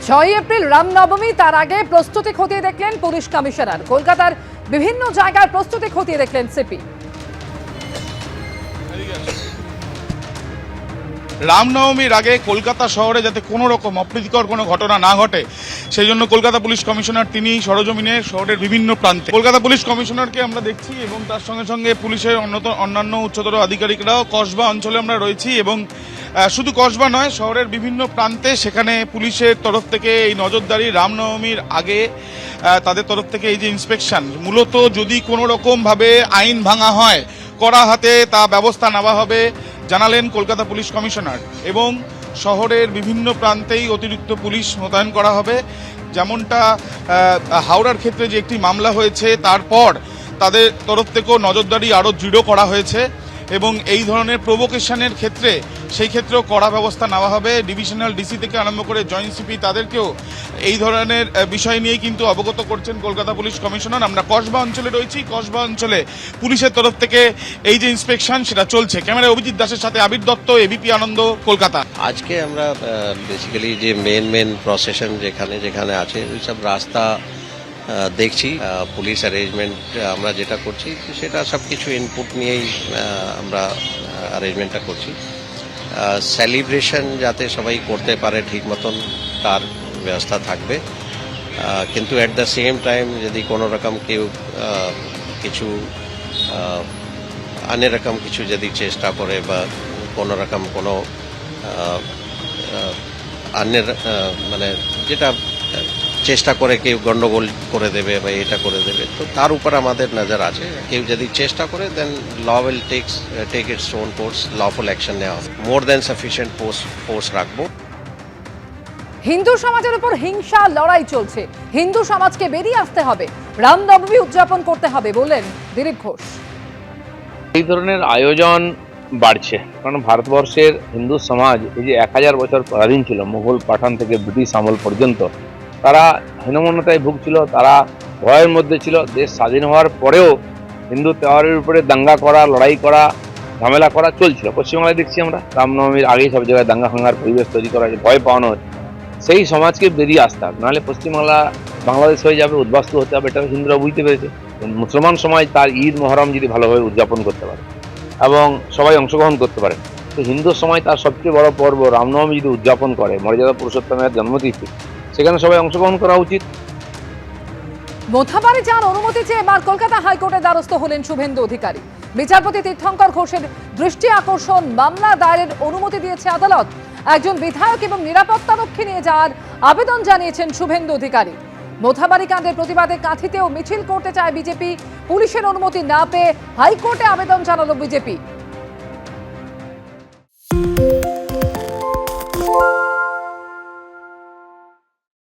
6 April Ramnavami, তার আগে প্রস্তুতি খতিয়ে দেখলেন পুলিশ কমিশনার। কলকাতার বিভিন্ন জায়গার প্রস্তুতি খতিয়ে দেখলেন সিপি। রামনবমীর আগে কলকাতা শহরে যাতে কোনো রকম অপ্রীতিকর কোনো ঘটনা না ঘটে, সেই জন্য কলকাতা পুলিশ কমিশনার তিনি সরজমিনে শহরের বিভিন্ন প্রান্তে কলকাতা পুলিশ কমিশনারকে আমরা দেখছি এবং তার সঙ্গে সঙ্গে পুলিশের অন্যান্য উচ্চতর আধিকারিকরাও কসবা অঞ্চলে আমরা রয়েছি এবং শুধু কসবা নয়, শহরের বিভিন্ন প্রান্তে সেখানে পুলিশের তরফ থেকে এই নজরদারি রামনবমীর আগে তাদের তরফ থেকে এই যে ইন্সপেকশন, মূলত যদি কোনো রকমভাবে আইন ভাঙা হয় কড়া হাতে তা ব্যবস্থা নেওয়া হবে জানালেন কলকাতা পুলিশ কমিশনার। এবং শহরের বিভিন্ন প্রান্তেই অতিরিক্ত পুলিশ মোতায়েন করা হবে। যেমনটা হাওড়ার ক্ষেত্রে যে একটি মামলা হয়েছে, তারপর তাদের তরফ থেকেও নজরদারি আরও দৃঢ় করা হয়েছে এবং এই ধরনের প্রভোকেশনের ক্ষেত্রে সেই ক্ষেত্রেও কড়া ব্যবস্থা নেওয়া হবে। ডিভিশনাল ডিসি থেকে আরম্ভ করে জয়েন্ট সিপি তাদেরকেও এই ধরনের বিষয় নিয়ে কিন্তু অবগত করছেন কলকাতা পুলিশ কমিশনার। আমরা কসবা অঞ্চলে রয়েছি, কসবা অঞ্চলে পুলিশের তরফ থেকে এই যে ইন্সপেকশন সেটা চলছে। ক্যামেরায় অভিজিৎ দাসের সাথে আবির দত্ত, এবিপি আনন্দ, কলকাতা। আজকে আমরা বেসিক্যালি যে মেন প্রসেশন যেখানে যেখানে আছে ওইসব রাস্তা দেখছি। পুলিশ অ্যারেঞ্জমেন্ট আমরা যেটা করছি সেটা সব কিছু ইনপুট নিয়েই আমরা অ্যারেঞ্জমেন্টটা করছি। সেলিব্রেশন যাতে সবাই করতে পারে ঠিক মতন তার ব্যবস্থা থাকবে, কিন্তু অ্যাট দ্য সেম টাইম যদি কোনো রকম কেউ কিছু অন্যরকম কিছু যদি চেষ্টা করে বা কোনো রকম কোনো অন্যের মানে যেটা চেষ্টা করে কেউ গন্ডগোল করে দেবে বা এটা করে দেবে, তো তার উপর আমাদের নজর আছে। কেউ যদি চেষ্টা করে then law will take its own course, lawful action নেওয়া হবে। মোর দেন সাফিসিয়েন্ট ফোর্স রাখবো। হিন্দু সমাজের উপর হিংসা লড়াই চলছে, হিন্দু সমাজকে বেরিয়ে আসতে হবে, রামনবমী উদযাপন করতে হবে বললেন দিলীপ ঘোষ। এই ধরনের আয়োজন বাড়ছে কারণ ভারতবর্ষের হিন্দু সমাজ এই যে 1000 বছর পরাধীন ছিল, মুঘল পাঠান থেকে ব্রিটিশ আমল পর্যন্ত তারা হীনমন্যতায় ভুগছিল, তারা ভয়ের মধ্যে ছিল। দেশ স্বাধীন হওয়ার পরেও হিন্দু তেওহারের উপরে দাঙ্গা করা, লড়াই করা, ঝামেলা করা চলছিল। পশ্চিমবাংলায় দেখছি আমরা রামনবমীর আগেই সব জায়গায় দাঙ্গা ভাঙ্গার পরিবেশ তৈরি করা, ভয় পাওয়ানো হচ্ছে। সেই সমাজকে বেরিয়ে আসতে হবে, নাহলে পশ্চিমবাংলা বাংলাদেশ হয়ে যাবে, উদ্বাস্তু হতে হবে। এটা হিন্দুরা বুঝতে পেরেছে। মুসলমান সমাজ তার ঈদ মহরম যদি ভালোভাবে উদযাপন করতে পারে এবং সবাই অংশগ্রহণ করতে পারে, তো হিন্দু সমাজ তার সবচেয়ে বড় পর্ব রামনবমী যদি উদযাপন করে, মর্যাদা পুরুষোত্তমের জন্মতিথি, সেখানে সবাই অংশগ্রহণ করা উচিত। মোথাবাড়ি যাওয়ার অনুমতি চেয়ে এবার কলকাতা হাইকোর্টের দ্বারস্থ হলেন শুভেন্দু অধিকারী। বিচারপতি তীর্থঙ্কর ঘোষের দৃষ্টি আকর্ষণ মামলা দায়েরের অনুমতি দিয়েছে আদালত। একজন বিধায়ক এবং নিরাপত্তারক্ষী নিয়ে যাওয়ার আবেদন জানিয়েছেন শুভেন্দু অধিকারী। মোথাবাড়ি কাণ্ডের প্রতিবাদে কাঁথিতেও মিছিল করতে চায় বিজেপি। পুলিশের অনুমতি না পেয়ে হাইকোর্টে আবেদন জানালো বিজেপি।